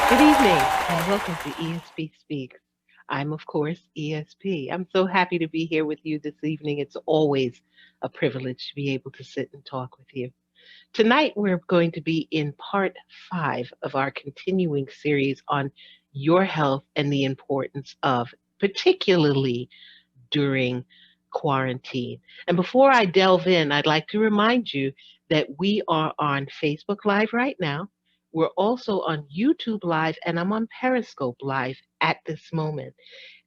Good evening and welcome to ESP Speaks. I'm, of course, ESP. I'm so happy to be here with you this evening. It's always a privilege to be able to sit and talk with you. Tonight, we're going to be in part 5 of our continuing series on your health and the importance of, particularly during quarantine. And before I delve in, I'd like to remind you that we are on Facebook Live right now. We're also on YouTube Live, and I'm on Periscope Live at this moment.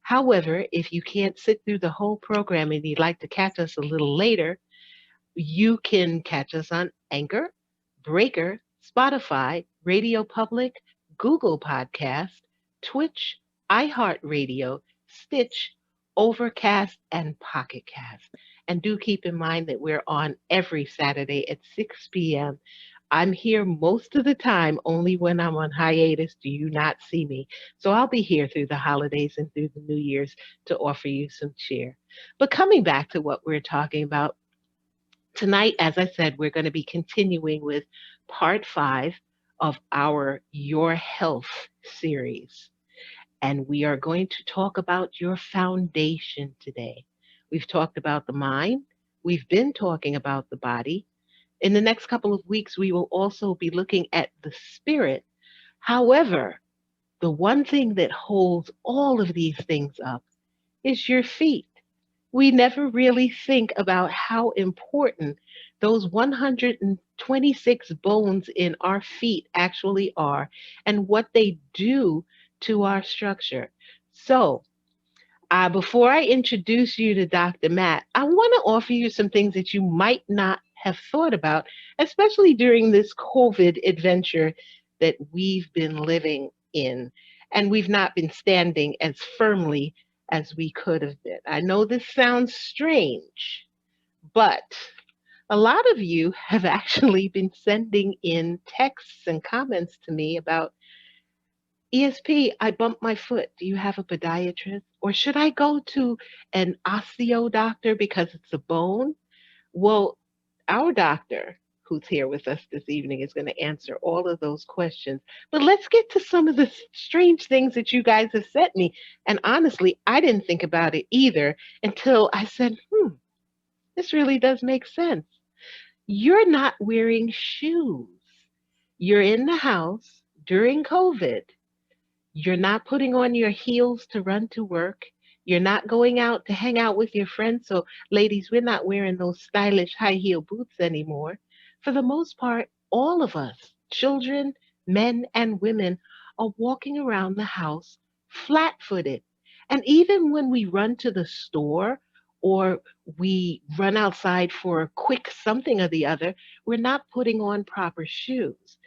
However, if you can't sit through the whole program and you'd like to catch us a little later, you can catch us on Anchor, Breaker, Spotify, Radio Public, Google Podcast, Twitch, iHeartRadio, Stitch, Overcast, and Pocket Cast. And do keep in mind that we're on every Saturday at 6 p.m. I'm here most of the time, only when I'm on hiatus do you not see me. So I'll be here through the holidays and through the New Year's to offer you some cheer. But coming back to what we're talking about, tonight, as I said, we're going to be continuing with part 5 of our Your Health series. And we are going to talk about your foundation today. We've talked about the mind, we've been talking about the body. In the next couple of weeks, we will also be looking at the spirit. However, the one thing that holds all of these things up is your feet. We never really think about how important those 126 bones in our feet actually are and what they do to our structure. So, before I introduce you to Dr. Matt, I want to offer you some things that you might not have thought about, especially during this COVID adventure that we've been living in. And we've not been standing as firmly as we could have been. I know this sounds strange, but a lot of you have actually been sending in texts and comments to me about ESP, I bumped my foot. Do you have a podiatrist? Or should I go to an osteo doctor because it's a bone? Well, our doctor, who's here with us this evening, is going to answer all of those questions. But let's get to some of the strange things that you guys have sent me. And honestly, I didn't think about it either until I said, this really does make sense. You're not wearing shoes. You're in the house during COVID. You're not putting on your heels to run to work. You're not going out to hang out with your friends. So, ladies, we're not wearing those stylish high heel boots anymore. For the most part, all of us, children, men, and women, are walking around the house flat footed. And even when we run to the store or we run outside for a quick something or the other, we're not putting on proper shoes.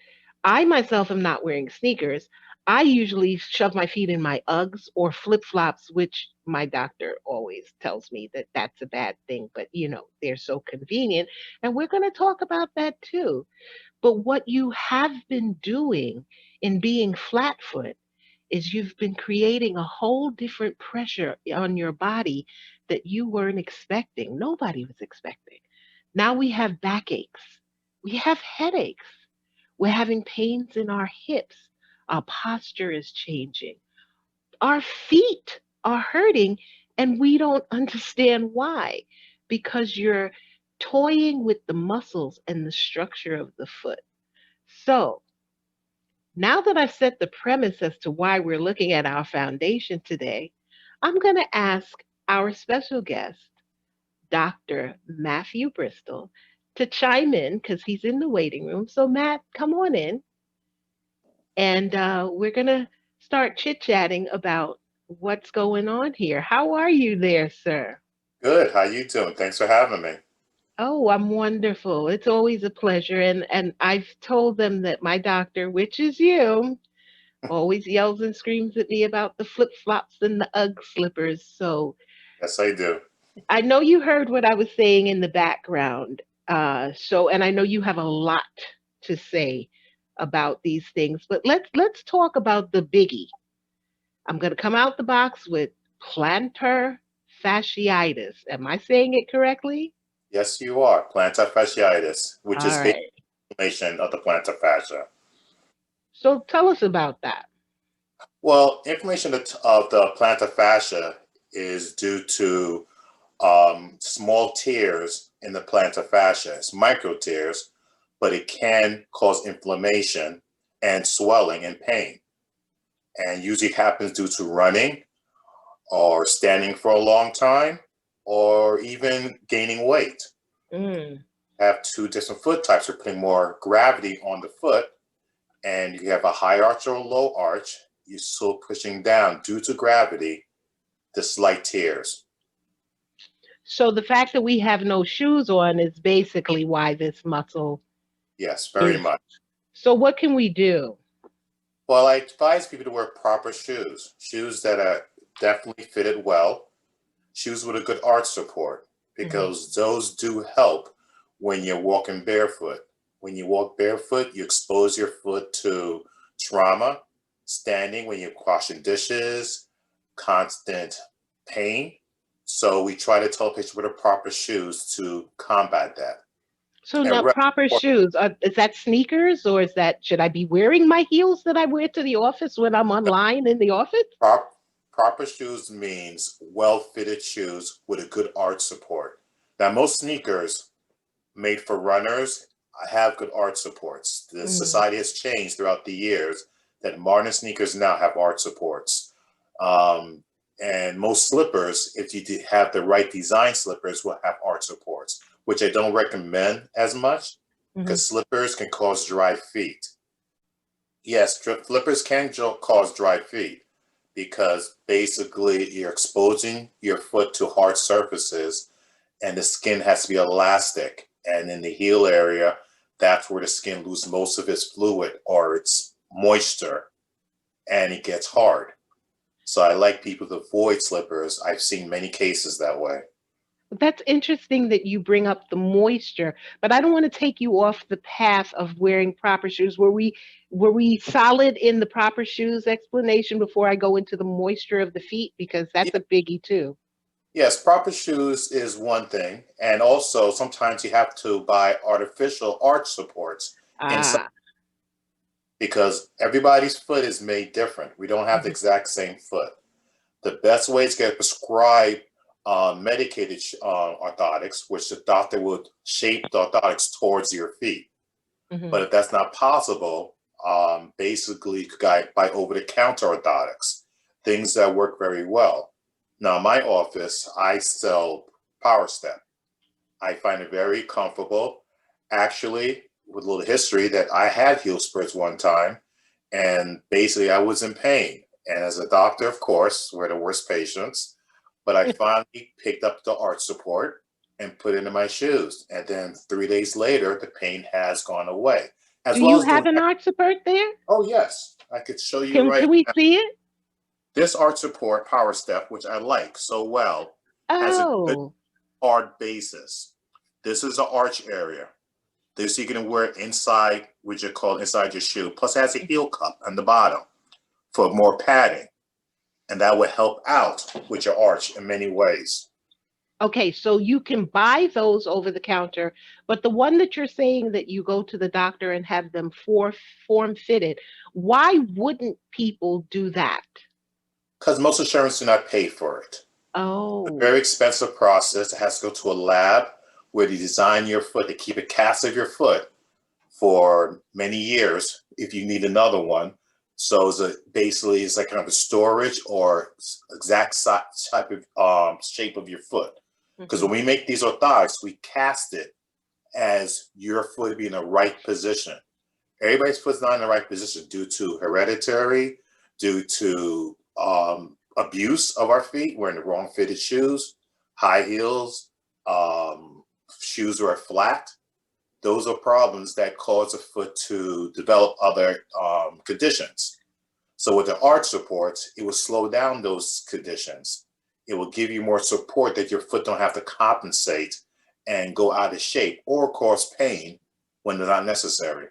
I myself am not wearing sneakers. I usually shove my feet in my Uggs or flip flops, which my doctor always tells me that that's a bad thing, but they're so convenient. And we're going to talk about that too. But what you have been doing in being flat foot is you've been creating a whole different pressure on your body that you weren't expecting. Nobody was expecting. Now we have backaches, we have headaches. We're having pains in our hips. Our posture is changing. Our feet are hurting, and we don't understand why. Because you're toying with the muscles and the structure of the foot. So, now that I've set the premise as to why we're looking at our foundation today, I'm going to ask our special guest, Dr. Mathew Bristol to chime in because he's in the waiting room. So, Matt, come on in, and we're going to start chit chatting about what's going on here. How are you there, sir? Good. How you doing? Thanks for having me. Oh, I'm wonderful. It's always a pleasure. And I've told them that my doctor, which is you, always yells and screams at me about the flip flops and the Ugg slippers. So Yes, I do. I know you heard what I was saying in the background. And I know you have a lot to say about these things, but let's talk about the biggie. I'm going to come out the box with plantar fasciitis. Am I saying it correctly? Yes, you are. Plantar fasciitis, which All is basically right. inflammation of the plantar fascia. So tell us about that. Well, inflammation of the plantar fascia is due to small tears in the plantar fascia. It's micro tears, but it can cause inflammation and swelling and pain. And usually happens due to running or standing for a long time or even gaining weight. Mm. Have two different foot types. You're putting more gravity on the foot, and you have a high arch or a low arch. You're still pushing down due to gravity, the slight tears. So the fact that we have no shoes on is basically why this muscle Yes, very is. much. So what can we do? Well, I advise people to wear proper shoes, shoes that are definitely fitted well, shoes with a good arch support, Mhm. because those do help when you're walking barefoot. When you walk barefoot, you expose your foot to trauma, standing when you're washing dishes, constant pain. So we try to tell patients wear the proper shoes to combat that. So And now proper shoes, is that sneakers or is that should I be wearing my heels that I wear to the office when I'm online in the office? prop, proper shoes means well-fitted shoes with a good arch support. Now, most sneakers made for runners have good arch supports. The Mm. society has changed throughout the years that modern sneakers now have arch supports. Um, and most slippers, if you have the right design slippers, will have arch supports, which I don't recommend as much Mhm. because slippers can cause dry feet. Yes, slippers can cause dry feet because basically you're exposing your foot to hard surfaces and the skin has to be elastic. And in the heel area, that's where the skin loses most of its fluid or its moisture and it gets hard. So I like people to avoid slippers. I've seen many cases that way. That's interesting that you bring up the moisture, but I don't want to take you off the path of wearing proper shoes. Were we solid in the proper shoes explanation before I go into the moisture of the feet because that's a biggie too. Yes, proper shoes is one thing. And also sometimes you have to buy artificial arch supports inside Ah. because everybody's foot is made different. We don't have the Mhm. exact same foot. The best way is to get prescribed medicated orthotics, which the doctor would shape the orthotics towards your feet. Mhm. But if that's not possible, basically you could buy over-the-counter orthotics, things that work very well. Now, in my office, I sell Power Step. I find it very comfortable. Actually, with a little history, that I had heel spurts one time, and basically I was in pain. And as a doctor, of course, we're the worst patients. But I finally picked up the arch support and put it in my shoes. And then 3 days later, the pain has gone away. Do As well you as doing, have an art support there? oh, yes, I could show you Can right we now. see it? This arch support Power Step, which I like so well, has a good Oh. hard basis. This is the arch area. This you can wear inside, which you call inside your shoe. Plus, it has a heel cup on the bottom for more padding, and that will help out with your arch in many ways. Okay, so you can buy those over the counter, but the one that you're saying that you go to the doctor and have them form fitted, why wouldn't people do that? Because most insurance do not pay for it. It's a Oh. very expensive process. It has to go to a lab where they design your foot. They keep a cast of your foot for many years if you need another one. So basically it's like kind of a storage or exact type of shape of your foot. Because Hmm. when we make these orthotics, we cast it as your foot be in the right position. Everybody's foot's not in the right position due to hereditary, due to abuse of our feet, wearing the wrong fitted shoes, high heels, shoes that are flat. Those are problems that cause a foot to develop other conditions. So with the arch supports, it will slow down those conditions. It will give you more support that your foot don't have to compensate and go out of shape or cause pain when they're not necessary.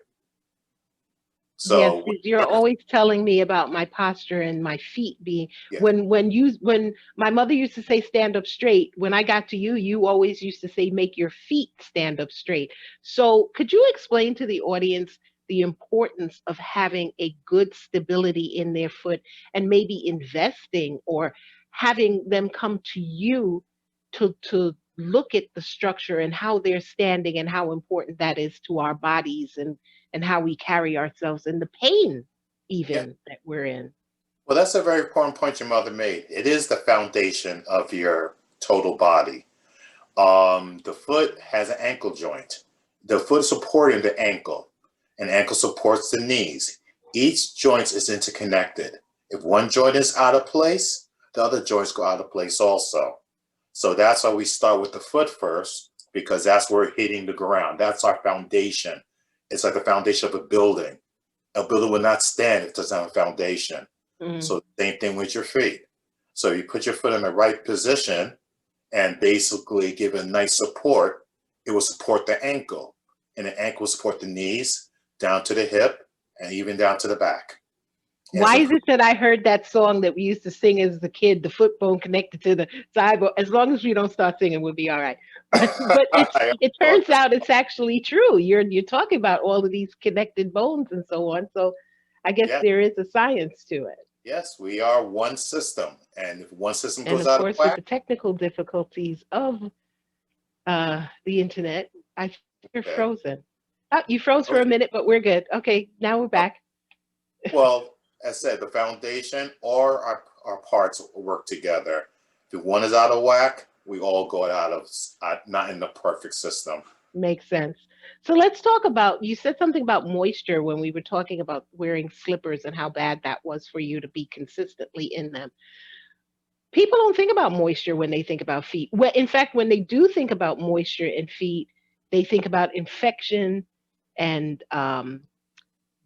Yes, So 'cause you're always telling me about my posture and my feet being yeah, when my mother used to say stand up straight, when I got to you, you always used to say make your feet stand up straight. So could you explain to the audience the importance of having a good stability in their foot and maybe investing or having them come to you to look at the structure and how they're standing and how important that is to our bodies and how we carry ourselves and the pain yeah. even that we're in. Well, that's a very important point your mother made. It is the foundation of your total body. The foot has an ankle joint. The foot is supporting the ankle, and ankle supports the knees. Each joint is interconnected. If one joint is out of place, the other joints go out of place also. So that's why we start with the foot first, because that's where we're hitting the ground. That's our foundation. It's like the foundation of a building. A building will not stand if it doesn't have a foundation. Mm. So same thing with your feet. So you put your foot in the right position and basically give it nice support, it will support the ankle. And the ankle will support the knees down to the hip and even down to the back. And it's Why is it that I heard that song that we used to sing as a kid, the foot bone connected to the side bone? As long as we don't start singing, we'll be all right. But it turns out it's actually true. You're talking about all of these connected bones and so on. So I guess yeah, there is a science to it. yes, we are one system. And if one system And goes of out of course, with whack, the technical difficulties of the internet, I think you're okay. frozen. Oh, you froze for a Okay. minute, but we're good. Okay, now we're back. Well, as I said, the foundation or our parts work together. If one is out of whack, we all go out of not in the perfect system. Makes sense. So let's talk about, you said something about moisture when we were talking about wearing slippers and how bad that was for you to be consistently in them. People don't think about moisture when they think about feet. Well, in fact, when they do think about moisture in feet, they think about infection and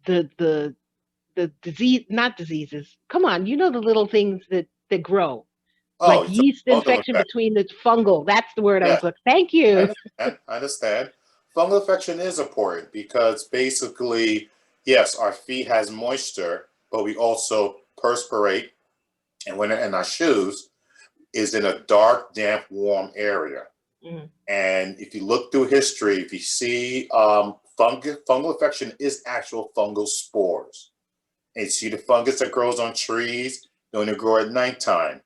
the the disease, not diseases. Come on, you know the little things that grow, Oh, like you took yeast fungal infection infection. between the fungal. That's the word I Yeah, was looking. Thank I you. understand. I understand. Fungal infection is important because basically, yes, our feet has moisture, but we also perspirate, and when in our shoes is in a dark, damp, warm area. Mm, And if you look through history, if you see fungal infection is actual fungal spores. And you see the fungus that grows on trees, they only grow at nighttime.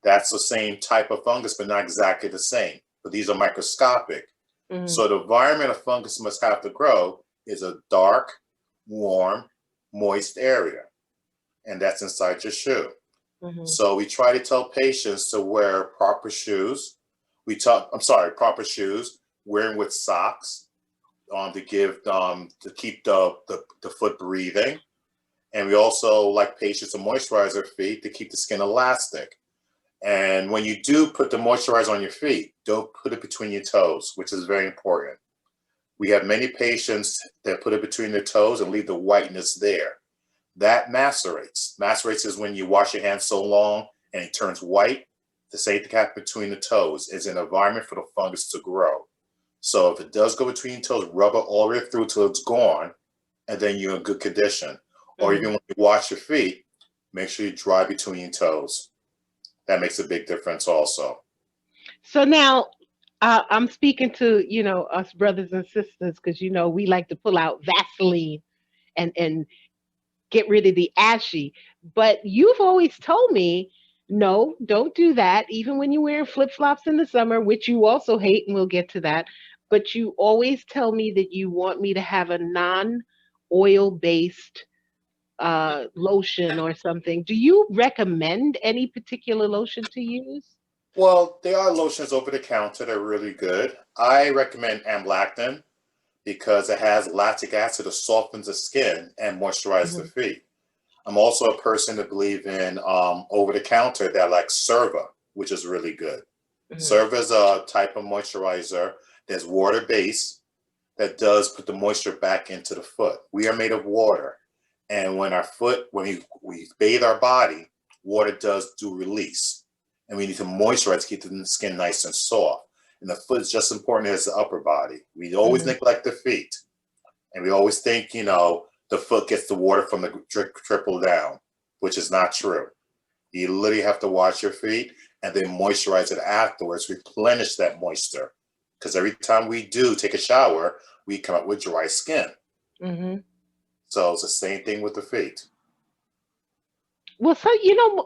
That's the same type of fungus, but not exactly the same. But these are microscopic. mm, So the environment a fungus must have to grow is a dark, warm, moist area. And that's inside your shoe. mhm. So we try to tell patients to wear proper shoes. Proper shoes, wearing with socks to keep the foot breathing. And we also like patients to moisturize their feet to keep the skin elastic. And when you do put the moisturizer on your feet, don't put it between your toes, which is very important. We have many patients that put it between their toes and leave the whiteness there. That macerates. Macerates is when you wash your hands so long and it turns white. The same thing happens between the toes. Is an environment for the fungus to grow. So if it does go between toes, rub it all the way through till it's gone, and then you're in good condition. Or even Mm. when you wash your feet, make sure you dry between your toes. That makes a big difference also. So now I'm speaking to, us brothers and sisters because, we like to pull out Vaseline and get rid of the ashy. But you've always told me, no, don't do that. Even when you're wearing flip flops in the summer, which you also hate, and we'll get to that. But you always tell me that you want me to have a non oil based lotion or something. Do you recommend any particular lotion to use? Well, there are lotions over the counter that are really good. I recommend amlactin because it has lactic acid that softens the skin and moisturizes the Hmm. feet. I'm also a person that believe in over the counter that like Cerva, which is really good. Hmm. Cerva is a type of moisturizer that's water based that does put the moisture back into the foot. We are made of water. And when our foot, when we bathe our body, water does do release. And we need to moisturize to keep the skin nice and soft. And the foot is just as important as the upper body. We always Hmm. neglect the feet. And we always think, the foot gets the water from the trickle down, which is not true. You literally have to wash your feet and then moisturize it afterwards, replenish that moisture. Because every time we do take a shower, we come up with dry skin. Hmm. So it's the same thing with the feet. Well, so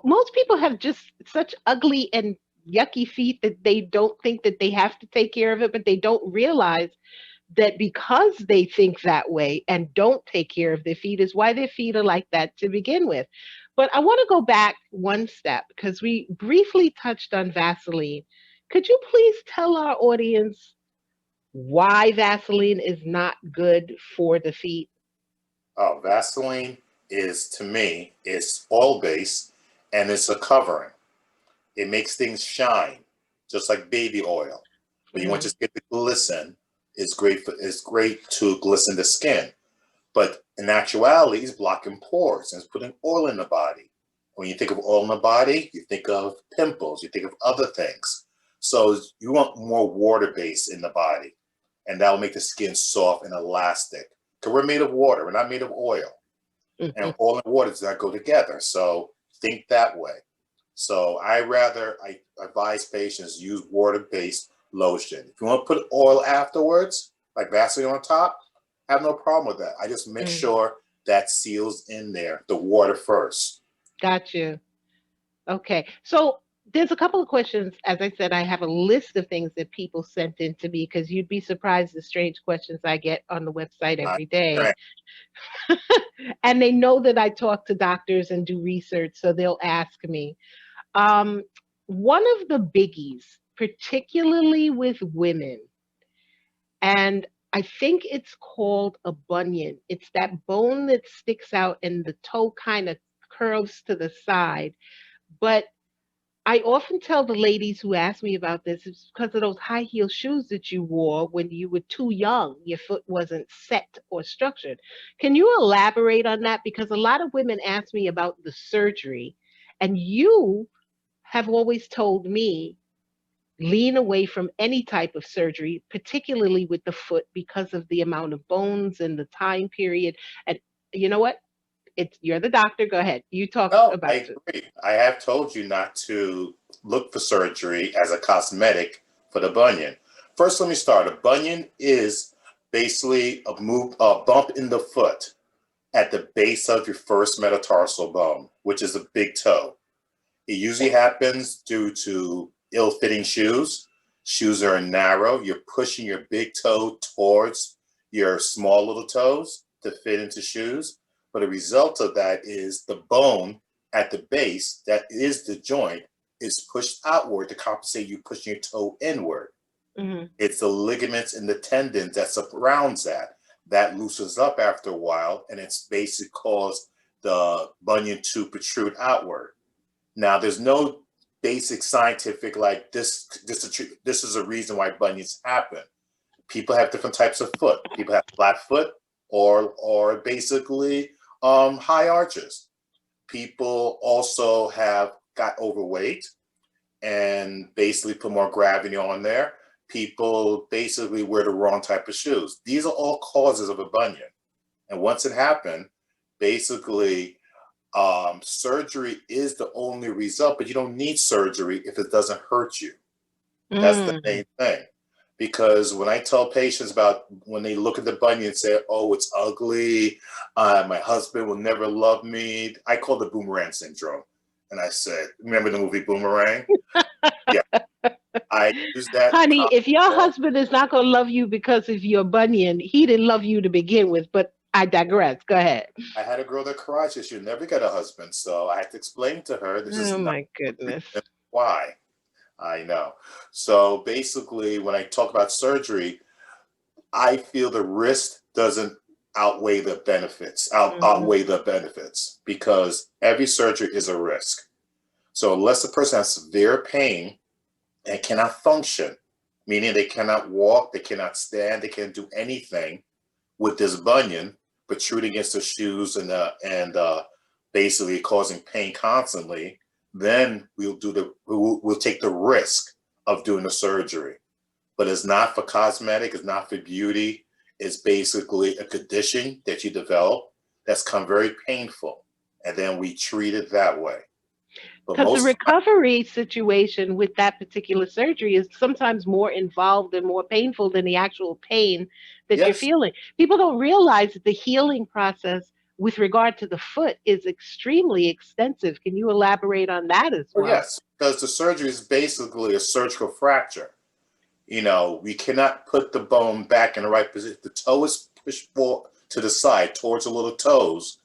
most people have just such ugly and yucky feet that they don't think that they have to take care of it, but they don't realize that because they think that way and don't take care of their feet is why their feet are like that to begin with. But I want to go back one step because we briefly touched on Vaseline. Could you please tell our audience why Vaseline is not good for the feet? Vaseline is, to me, is oil based and it's a covering. It makes things shine, just like baby oil. When you want Mm, your skin to glisten, it's great to glisten the skin. But in actuality, it's blocking pores and it's putting oil in the body. When you think of oil in the body, you think of pimples, you think of other things. So you want more water based in the body, and that will make the skin soft and elastic. Because we're made of water, we're not made of oil. And mhm. oil and water does not go together. So think that way. So I advise patients use water-based lotion. If you want to put oil afterwards, like Vaseline on top, I have no problem with that. I just make Mm, sure that seals in there the water first. got you. Okay. So there's a couple of questions. As I said, I have a list of things that people sent in to me because you'd be surprised the strange questions I get on the website I every day. understand. And they know that I talk to doctors and do research, so they'll ask me. Um, One of the biggies, particularly with women, and I think it's called a bunion. It's that bone that sticks out and the toe kind of curves to the side. But I often tell the ladies who ask me about this, it's because of those high heel shoes that you wore when you were too young. Your foot wasn't set or structured. Can you elaborate on that? Because a lot of women ask me about the surgery, and you have always told me lean away from any type of surgery, particularly with the foot, because of the amount of bones and the time period. And you know what? It's you're the doctor. Go ahead. You talk No, about I it. agree. I have told you not to look for surgery as a cosmetic for the bunion. First, let me start. A bunion is basically a bump in the foot at the base of your first metatarsal bone, which is a big toe. It usually happens due to ill-fitting shoes. Shoes are narrow. You're pushing your big toe towards your small little toes to fit into shoes. But a result of that is the bone at the base, that is the joint, is pushed outward to compensate you pushing your toe inward. Hmm. It's the ligaments and the tendons that surrounds that. That loosens up after a while, and it's basically caused the bunion to protrude outward. Now, there's no basic scientific like this is a reason why bunions happen. People have different types of foot. People have flat foot or basically high arches. People also have got overweight and basically put more gravity on there. People basically wear the wrong type of shoes. These are all causes of a bunion. And once it happened, basically surgery is the only result, but you don't need surgery if it doesn't hurt you. That's the Mm. main thing. Because when I tell patients about when they look at the bunion and say, oh, it's ugly, my husband will never love me, I call it the boomerang syndrome. And I said, remember the movie Boomerang? Yeah, I use that Honey, if your concept. husband is not going to love you because of your bunion, he didn't love you to begin with. But I digress. Go ahead. I had a girl that cried, she never got a husband. So I had to explain to her this is Oh not my the goodness. reason why. I know. So basically, when I talk about surgery, I feel the risk doesn't outweigh the benefits, Hmm. outweigh the benefits, because every surgery is a risk. So unless the person has severe pain and cannot function, meaning they cannot walk, they cannot stand, they can't do anything with this bunion protruding against the shoes and basically causing pain constantly, then we'll take the risk of doing the surgery. But it's not for cosmetic, it's not for beauty. It's basically a condition that you develop that's come very painful, and then we treat it that way. But Because the most recovery situation with that particular surgery is sometimes more involved and more painful than the actual pain that you're yes, feeling. People don't realize that the healing process with regard to the foot is extremely extensive. Can you elaborate on that as oh well? yes, because the surgery is basically a surgical fracture. We cannot put the bone back in the right position. The toe is pushed to the side towards the little toes.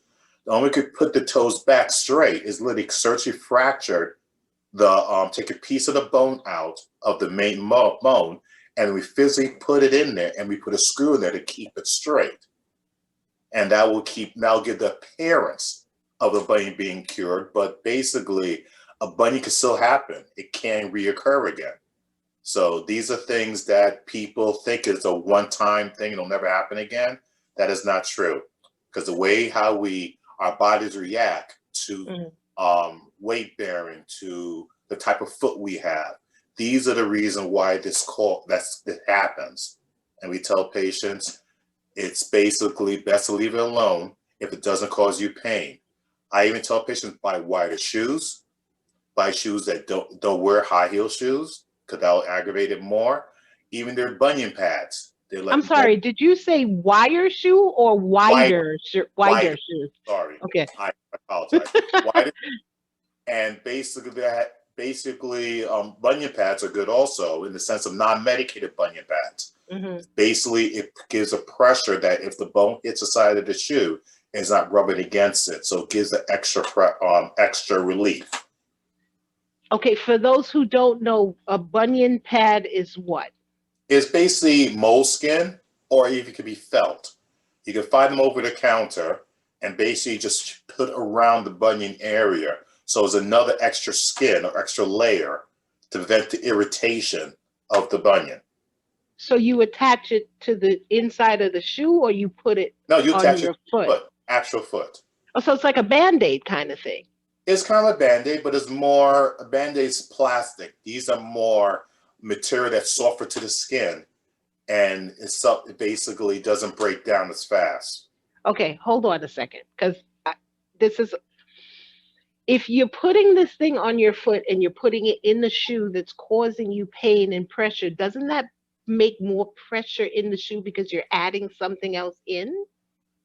The only way we could put the toes back straight is literally surgically fractured take a piece of the bone out of the main bone, and we physically put it in there, and we put a screw in there to keep it straight, and that'll give the appearance of the bunion being cured. But basically, a bunion can still happen; it can reoccur again. So these are things that people think is a one-time thing; it'll never happen again. That is not true, because the way how our bodies react to Mhm. weight bearing, to the type of foot we have, these are the reason why that happens. And we tell patients it's basically best to leave it alone if it doesn't cause you pain. I even tell patients buy wider shoes, buy shoes that don't wear high heel shoes, because that'll aggravate it more. Even their bunion pads, they're I'm like more sorry, did you say wire shoe or wide, wider wider. shoes? Sorry, Okay. I apologize. Wider, and bunion pads are good also in the sense of non-medicated bunion pads. Hmm. Basically, it gives a pressure that if the bone hits the side of the shoe, it's not rubbing against it, so it gives the extra relief. Okay, for those who don't know, a bunion pad is what? It's basically moleskin, or even it could be felt. You can find them over the counter and basically just put around the bunion area. So it's another extra skin or extra layer to prevent the irritation of the bunion. So you attach it to the inside of the shoe or you put it No, you on attach it your to foot? your foot, actual foot. Oh, so it's like a band-aid kind of thing. It's kind of a band-aid, but it's more, a band-aid's plastic. These are more material that's softer to the skin, and it basically doesn't break down as fast. Okay, hold on a second, because this is if you're putting this thing on your foot and you're putting it in the shoe that's causing you pain and pressure, doesn't that make more pressure in the shoe because you're adding something else in?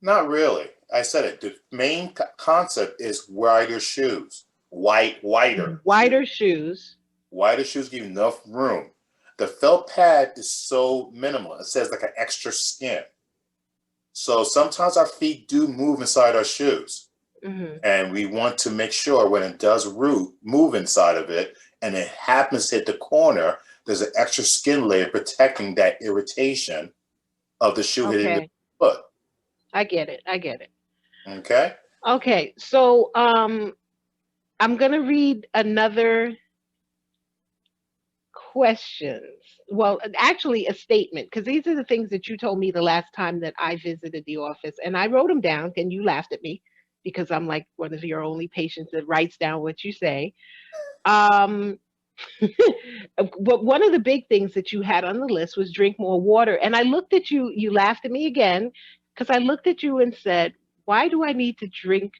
Not really. I said it. The main concept is wider shoes. Wider shoes. Wider shoes. Wider shoes give you enough room. The felt pad is so minimal. It says like an extra skin. So sometimes our feet do move inside our shoes. Hmm. And we want to make sure when it does move inside of it and it happens to hit the corner, there's an extra skin layer protecting that irritation of the shoe hitting the Okay, foot. I get it. I get it. Okay? Okay, so I'm gonna read another questions. Well, actually, a statement, because these are the things that you told me the last time that I visited the office, and I wrote them down, and you laughed at me because I'm like one of your only patients that writes down what you say. Um, but one of the big things that you had on the list was drink more water, and I looked at you. You laughed at me again because I looked at you and said, "Why do I need to drink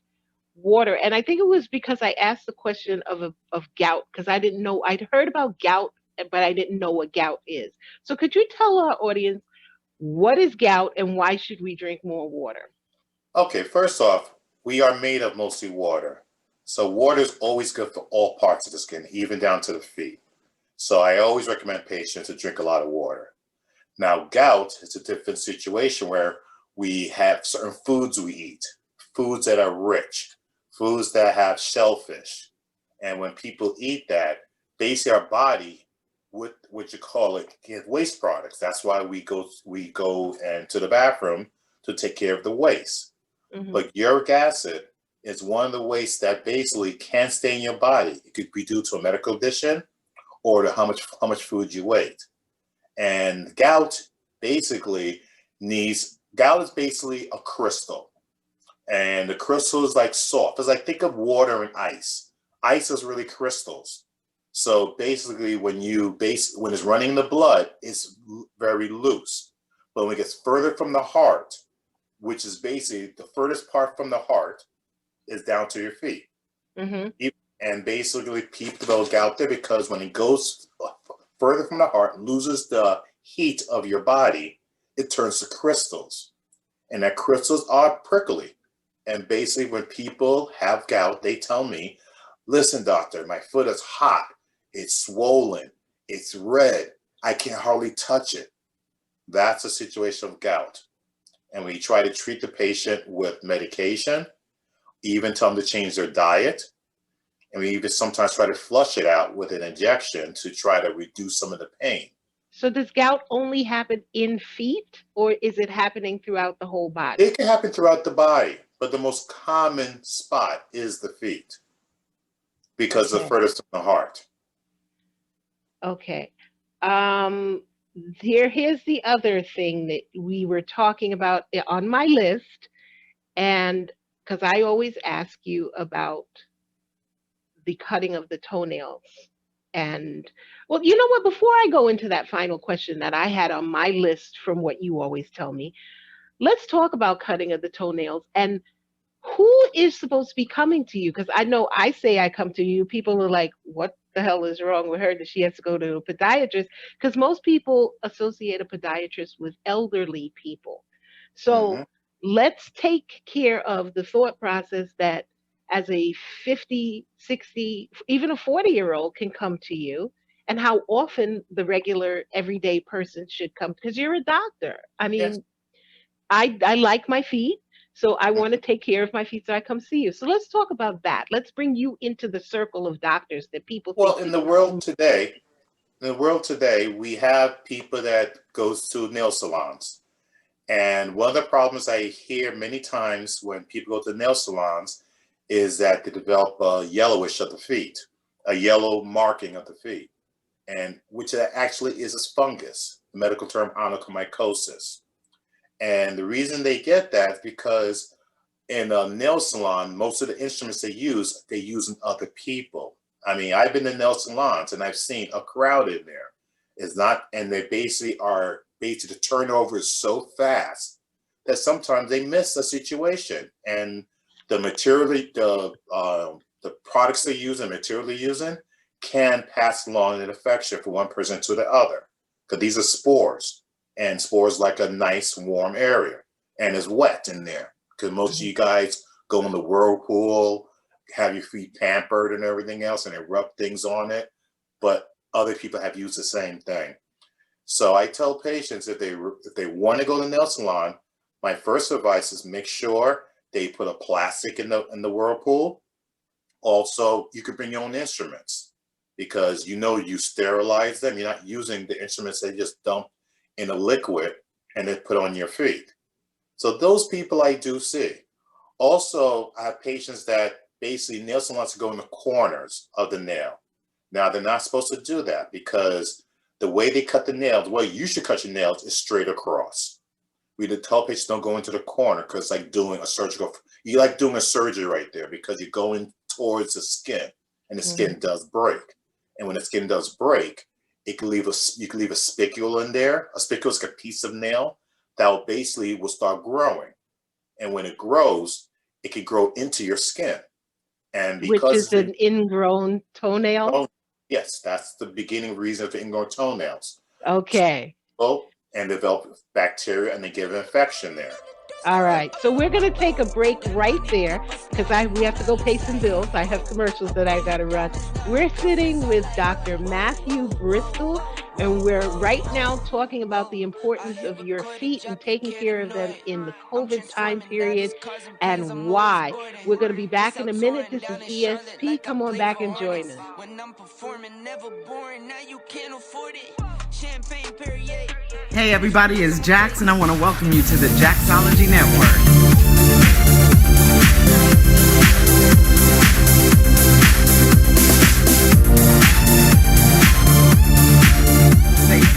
water?" And I think it was because I asked the question of gout because I didn't know. I'd heard about gout, but I didn't know what gout is. So could you tell our audience what is gout and why should we drink more water? Okay, first off, we are made of mostly water. So water is always good for all parts of the skin, even down to the feet. So I always recommend patients to drink a lot of water. Now, gout is a different situation where we have certain foods we eat, foods that are rich, foods that have shellfish. And when people eat that, basically our body, what you call it, get waste products. That's why we go into the bathroom to take care of the waste. Hmm. But uric acid is one of the wastes that basically can stay in your body. It could be due to a medical condition or to how much food you ate. And gout is basically a crystal. And the crystal is like soft. It's like, think of water and ice. Ice is really crystals. So basically when it's running in the blood, it's very loose. But when it gets further from the heart, which is basically the furthest part from the heart, is down to your feet. Hmm. And basically people develop gout there because when it goes further from the heart, loses the heat of your body, it turns to crystals. And that crystals are prickly. And basically when people have gout, they tell me, listen, doctor, my foot is hot, it's swollen, it's red, I can hardly touch it. That's a situation of gout. And we try to treat the patient with medication, even tell them to change their diet. And we even sometimes try to flush it out with an injection to try to reduce some of the pain. So does gout only happen in feet, or is it happening throughout the whole body? It can happen throughout the body, but the most common spot is the feet because the Okay. furthest from the heart. Okay. Here's the other thing that we were talking about on my list, and because I always ask you about the cutting of the toenails. And well, you know what? Before I go into that final question that I had on my list from what you always tell me, let's talk about cutting of the toenails and who is supposed to be coming to you? Because I know I say I come to you, people are like, what the hell is wrong with her that she has to go to a podiatrist? Because most people associate a podiatrist with elderly people. Mm-hmm. So let's take care of the thought process that as a 50, 60, even a 40-year-old can come to you, and how often the regular everyday person should come because you're a doctor. I Yes. mean, I like my feet, so I want to take care of my feet, so I come see you. So let's talk about that. Let's bring you into the circle of doctors that people Well, think in that the you're world only. today, we have people that goes to nail salons. And one of the problems I hear many times when people go to nail salons is that they develop a yellowish of the feet, a yellow marking of the feet, and which actually is a fungus, the medical term onychomycosis. And the reason they get that is because in a nail salon, most of the instruments they use in other people. I mean, I've been to nail salons and I've seen a crowd in there. It's not, and they basically the turnover is so fast that sometimes they miss a situation, and the material, the products they use and material they're using can pass along an infection from one person to the other because these are spores, and spores like a nice warm area, and it's wet in there because most of Mhm. you guys go in the whirlpool, have your feet pampered and everything else, and they rub things on it. But other people have used the same thing. So I tell patients if they want to go to the nail salon, my first advice is make sure they put a plastic in the whirlpool. Also, you could bring your own instruments because you sterilize them. You're not using the instruments they just dump in a liquid and then put on your feet. So those people I do see. Also, I have patients that basically nail salons go in the corners of the nail. Now, they're not supposed to do that because the way they cut the nails, the way you should cut your nails is straight across. We tell patients don't go into the corner because it's like you like doing a surgery right there because you're going towards the skin and the Mhm. skin does break. And when the skin does break, you can leave a spicule in there. A spicule is like a piece of nail that will start growing. And when it grows, it can grow into your skin. And Which because is an ingrown toenail. oh, yes, that's the beginning reason for ingrown toenails. Okay. So, and develop bacteria and they get an infection there. All right. So we're going to take a break right there because we have to go pay some bills. I have commercials that I got to run. We're sitting with Dr. Mathew Bristol And we're right now talking about the importance of your feet and taking care of them in the COVID time period and why. We're going to be back in a minute. This is ESP. Come on back and join us. Hey everybody, it's Jax and I want to welcome you to the Jaxology Network.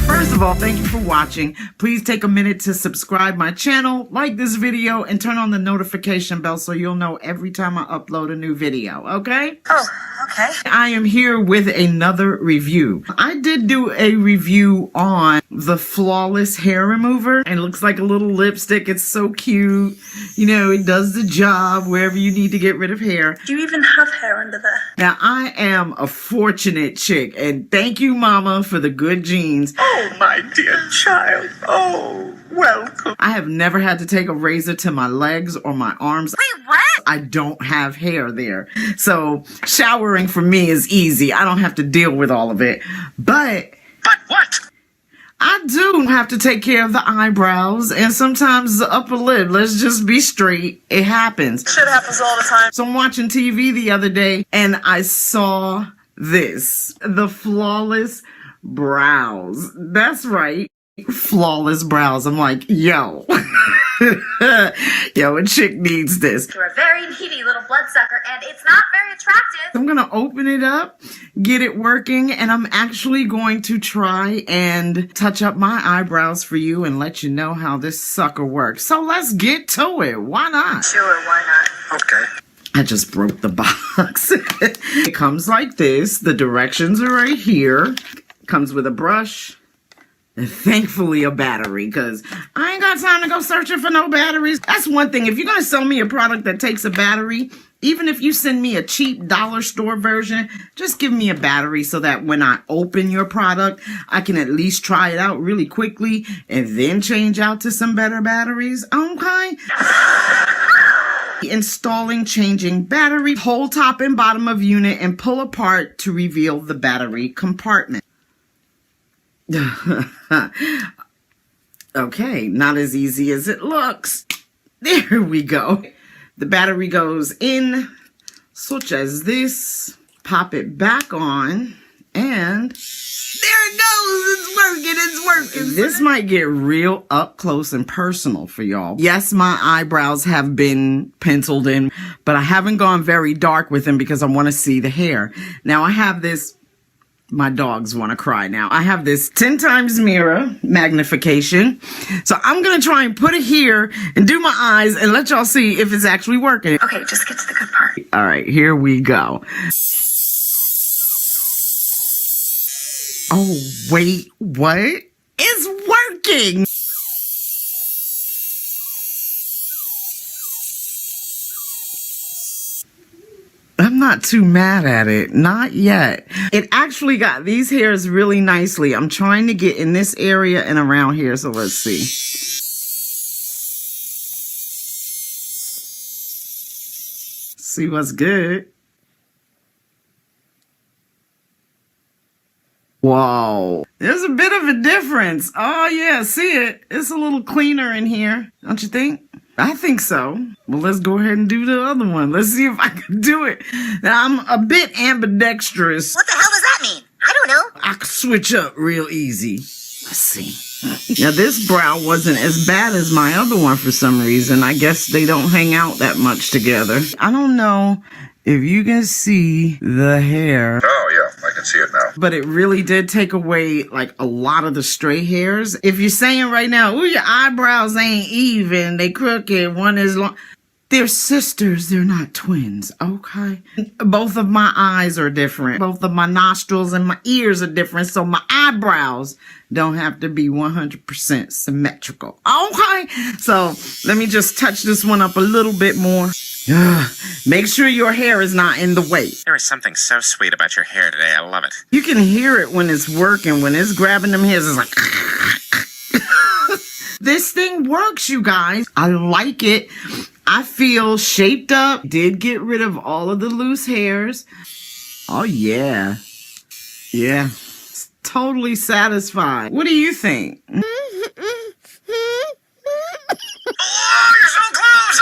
First of all, thank you for watching. Please take a minute to subscribe my channel, like this video, and turn on the notification bell so you'll know every time I upload a new video, okay? Oh, okay. I am here with another review. I did do a review on the Flawless Hair Remover, and it looks like a little lipstick. It's so cute. You know, it does the job wherever you need to get rid of hair. Do you even have hair under there? Now, I am a fortunate chick, and thank you, Mama, for the good genes. Oh, my dear child. Oh, welcome. I have never had to take a razor to my legs or my arms. Wait, what? I don't have hair there. So showering for me is easy. I don't have to deal with all of it. But what? I do have to take care of the eyebrows and sometimes the upper lip. Let's just be straight. It happens. Shit happens all the time. So I'm watching TV the other day and I saw this. The Flawless Brows. That's right. Flawless brows. I'm like, yo. Yo, a chick needs this. You're a very needy little bloodsucker, and it's not very attractive. I'm gonna open it up, get it working, and I'm actually going to try and touch up my eyebrows for you and let you know how this sucker works. So let's get to it. Why not? Sure, why not? Okay. I just broke the box. It comes like this. The directions are right here. Comes with a brush. And thankfully a battery, because I ain't got time to go searching for no batteries. That's one thing. If you're going to sell me a product that takes a battery, even if you send me a cheap dollar store version, just give me a battery so that when I open your product, I can at least try it out really quickly and then change out to some better batteries. Okay? Installing, changing battery, whole top and bottom of unit, and pull apart to reveal the battery compartment. Okay, not as easy as it looks. There we go. The battery goes in, such as this. Pop it back on, and there it goes. It's working. It's working. This might get real up close and personal for y'all. Yes, my eyebrows have been penciled in, but I haven't gone very dark with them because I want to see the hair. Now I have this. My dogs want to cry now. I have this 10 times mirror magnification. So I'm going to try and put it here and do my eyes and let y'all see if it's actually working. Okay, just get to the good part. All right, here we go. Oh, wait, what? It's working. I'm not too mad at it. Not yet. It actually got these hairs really nicely. I'm trying to get in this area and around here. So let's see. See what's good. Whoa. There's a bit of a difference. Oh yeah, see it. It's a little cleaner in here. Don't you think? I think so. Well, let's go ahead and do the other one. Let's see if I can do it. Now, I'm a bit ambidextrous. What the hell does that mean? I don't know. I can switch up real easy. Let's see. Now, this brow wasn't as bad as my other one for some reason. I guess they don't hang out that much together. I don't know if you can see the hair. Oh, yeah, I can see it now. But it really did take away, like, a lot of the stray hairs. If you're saying right now, ooh, your eyebrows ain't even, they crooked, one is long. They're sisters, they're not twins, okay? Both of my eyes are different. Both of my nostrils and my ears are different, so my eyebrows don't have to be 100% symmetrical, okay? So let me just touch this one up a little bit more. Make sure your hair is not in the way. There is something so sweet about your hair today. I love it. You can hear it when it's working. When it's grabbing them hairs, it's like... This thing works, you guys. I like it. I feel shaped up. Did get rid of all of the loose hairs. Oh, yeah. Yeah. totally satisfied. What do you think? Oh, you're so close!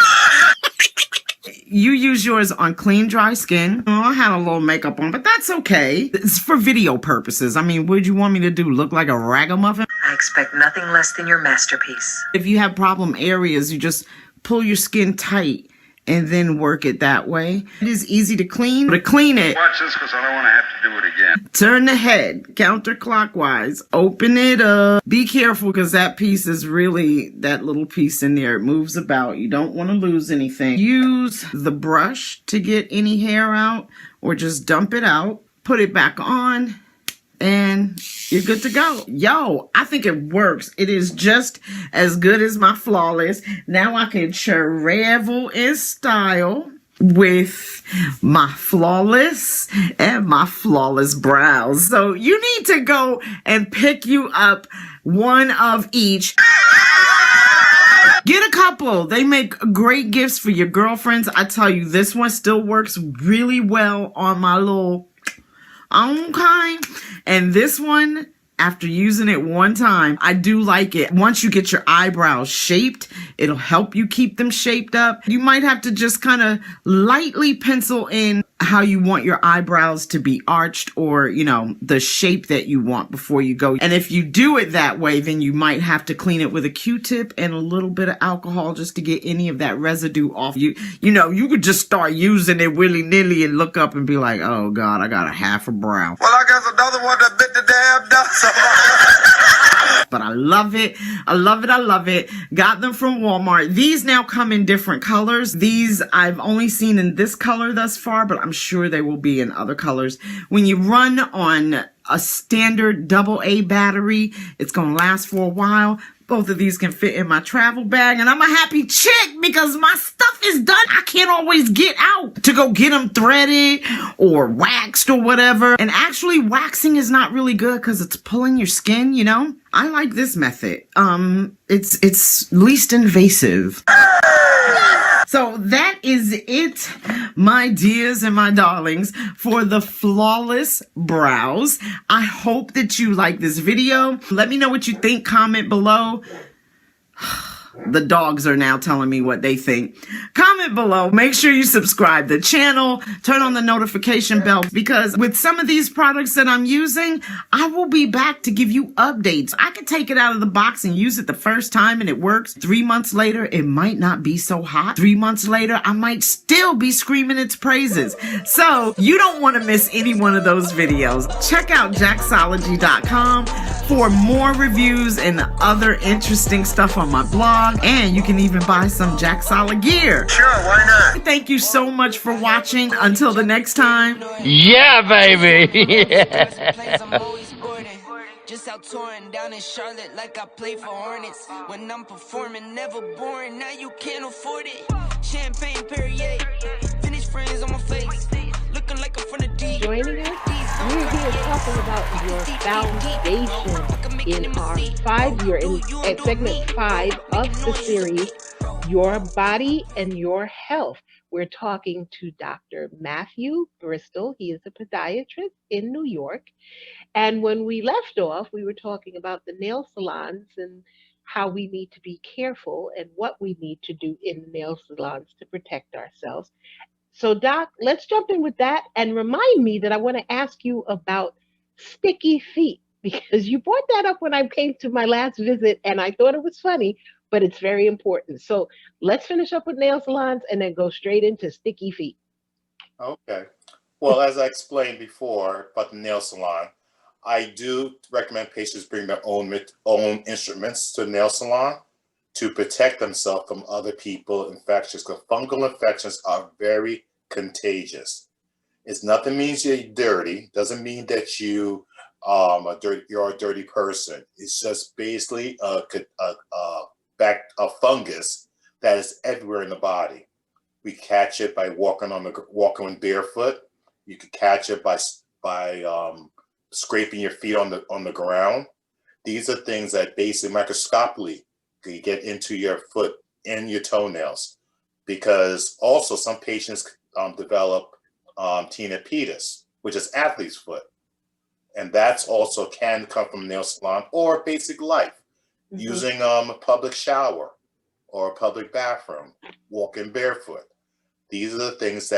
You use yours on clean, dry skin. Oh, I had a little makeup on, but that's okay. It's for video purposes. I mean, what'd you want me to do? Look like a ragamuffin? I expect nothing less than your masterpiece. If you have problem areas, you just pull your skin tight and then work it that way. It is easy to clean. To clean it, Watch this because I don't want to have to do it again. turn the head counterclockwise. Open it up. Be careful because that piece is really, that little piece in there, it moves about. You don't want to lose anything. Use the brush to get any hair out or just dump it out. Put it back on and you're good to go. Yo, I think it works. It is just as good as my Flawless. Now I can travel in style with my Flawless and my Flawless brows. So you need to go and pick you up one of each. Get a couple. They make great gifts for your girlfriends. I tell you, this one still works really well on my little... Okay. And this one, after using it one time, I do like it. Once you get your eyebrows shaped, it'll help you keep them shaped up. You might have to just kind of lightly pencil in how you want your eyebrows to be arched or, you know, the shape that you want before you go. And if you do it that way, then you might have to clean it with a Q-tip and a little bit of alcohol just to get any of that residue off. You know, you could just start using it willy-nilly and look up and be like, oh God, I got a half a brow. Well, I guess another one that bit the damn dust. But I love it. I love it. I love it. Got them from Walmart. These now come in different colors. These I've only seen in this color thus far, but I'm sure they will be in other colors. When you run on a standard AA battery, it's going to last for a while. Both of these can fit in my travel bag, and I'm a happy chick because my stuff is done. I can't always get out to go get them threaded or waxed or whatever. And actually, waxing is not really good because it's pulling your skin, you know? I like this method. It's least invasive. So that is it, my dears and my darlings, for the Flawless brows. I hope that you like this video. Let me know what you think. Comment below. The dogs are now telling me what they think. Comment below. Make sure you subscribe to the channel. Turn on the notification bell because with some of these products that I'm using, I will be back to give you updates. I could take it out of the box and use it the first time and it works. 3 months later, it might not be so hot. 3 months later, I might still be screaming its praises. So you don't want to miss any one of those videos. Check out jaxology.com for more reviews and other interesting stuff on my blog. And you can even buy some Jaxala gear. Sure, why not? Thank you so much for watching. Until the next time. Yeah, baby. Just out touring down in Charlotte like I play for Hornets. When I'm performing, never boring, now you can't afford it. Champagne Perrier, finished friends on my face. Looking like I'm from the D. Joining us, we're here talking about your foundation in our at segment 5 of the series, Your Body and Your Health. We're talking to Dr. Mathew Bristol. He is a podiatrist in New York. And when we left off, we were talking about the nail salons and how we need to be careful and what we need to do in the nail salons to protect ourselves. So, Doc, let's jump in with that and remind me that I want to ask you about sticky feet, because you brought that up when I came to my last visit and I thought it was funny, but it's very important. So let's finish up with nail salons and then go straight into sticky feet. Okay. Well, as I explained before about the nail salon, I do recommend patients bring their own instruments to the nail salon to protect themselves from other people infections, because fungal infections are very contagious. It's nothing means you're dirty, doesn't mean that you're a dirty person. It's just basically a fungus that is everywhere in the body. We catch it by walking barefoot. You could catch it by scraping your feet on the ground. These are things that basically microscopically you get into your foot and your toenails, because also some patients develop tenopatus, which is athlete's foot. And that's also can come from nail salon or basic life, using a public shower or a public bathroom, walking barefoot. These are the things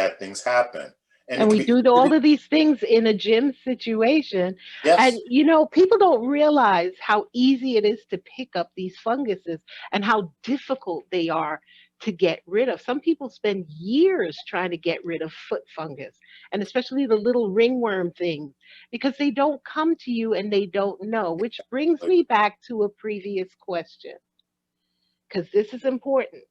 happen. And And it can we be, do all of these things in a gym situation. And, yes, people don't realize how easy it is to pick up these funguses and how difficult they are to get rid of. Some people spend years trying to get rid of foot fungus, and especially the little ringworm things, because they don't come to you and they don't know, which brings me back to a previous question, because this is important.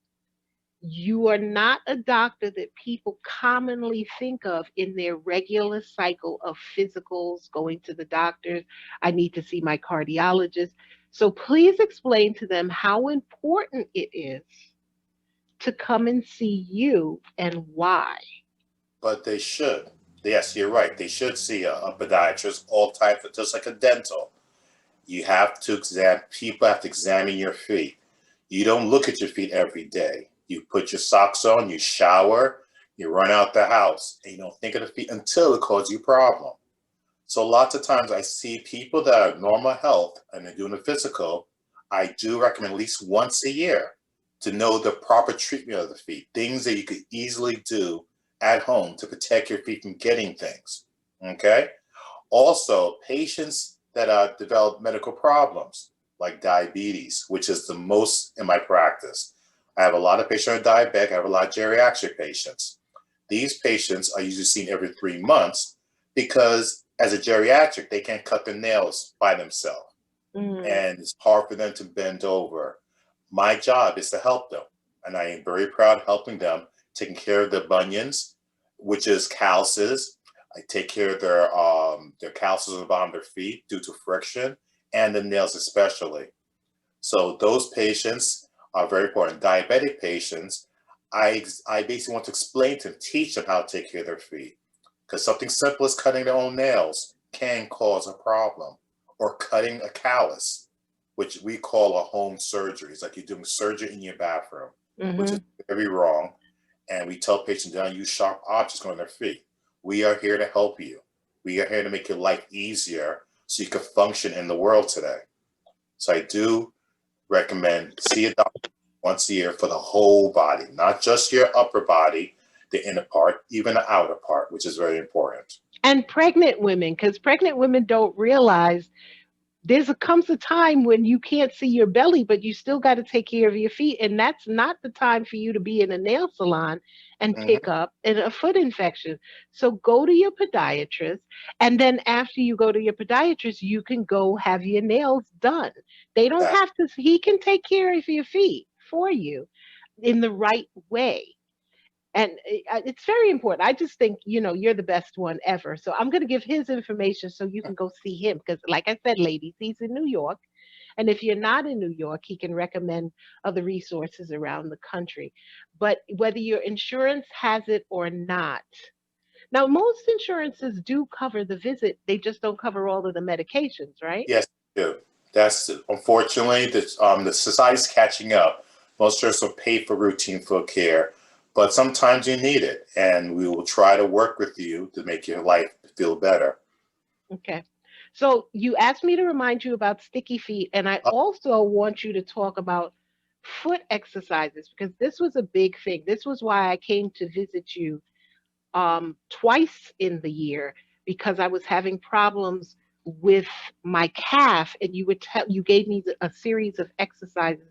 You are not a doctor that people commonly think of in their regular cycle of physicals, going to the doctors. I need to see my cardiologist. So please explain to them how important it is to come and see you and why. but they should. Yes, you're right. They should see a podiatrist, all types, just like a dental. You have to people have to examine your feet. You don't look at your feet every day. You put your socks on, you shower, you run out the house, and you don't think of the feet until it causes you a problem. So lots of times I see people that are normal health and they're doing a physical. I do recommend at least once a year to know the proper treatment of the feet, things that you could easily do at home to protect your feet from getting things. Okay? Also, patients that develop medical problems like diabetes, which is the most in my practice. I have a lot of patients who are diabetic. I have a lot of geriatric patients. These patients are usually seen every 3 months because as a geriatric, they can't cut their nails by themselves. And it's hard for them to bend over. My job is to help them. And I am very proud of helping them, taking care of their bunions, which is calluses. I take care of their calluses on the bottom of their feet due to friction, and the nails especially. So those patients are very important. Diabetic patients, I basically want to explain to them, teach them how to take care of their feet. Because something simple as cutting their own nails can cause a problem. Or cutting a callus, which we call a home surgery. It's like you're doing surgery in your bathroom, which is very wrong. And we tell patients don't use sharp objects on their feet. We are here to help you. We are here to make your life easier so you can function in the world today. So I do recommend see a doctor once a year for the whole body, not just your upper body, the inner part, even the outer part, which is very important. And pregnant women, because pregnant women don't realize comes a time when you can't see your belly, but you still got to take care of your feet. And that's not the time for you to be in a nail salon and pick up a foot infection. So go to your podiatrist. And then after you go to your podiatrist, you can go have your nails done. They don't That, have to, he can take care of your feet for you in the right way. And it's very important. I just think, you're the best one ever. So I'm going to give his information so you can go see him. Because, like I said, ladies, he's in New York. And if you're not in New York, he can recommend other resources around the country. But whether your insurance has it or not, now most insurances do cover the visit, they just don't cover all of the medications, right? yes, you do. That's unfortunately the society's catching up. Most insurers will pay for routine foot care, but sometimes you need it, and we will try to work with you to make your life feel better. Okay. So you asked me to remind you about sticky feet, and I also want you to talk about foot exercises because this was a big thing. This was why I came to visit you twice in the year because I was having problems with my calf, and you gave me a series of exercises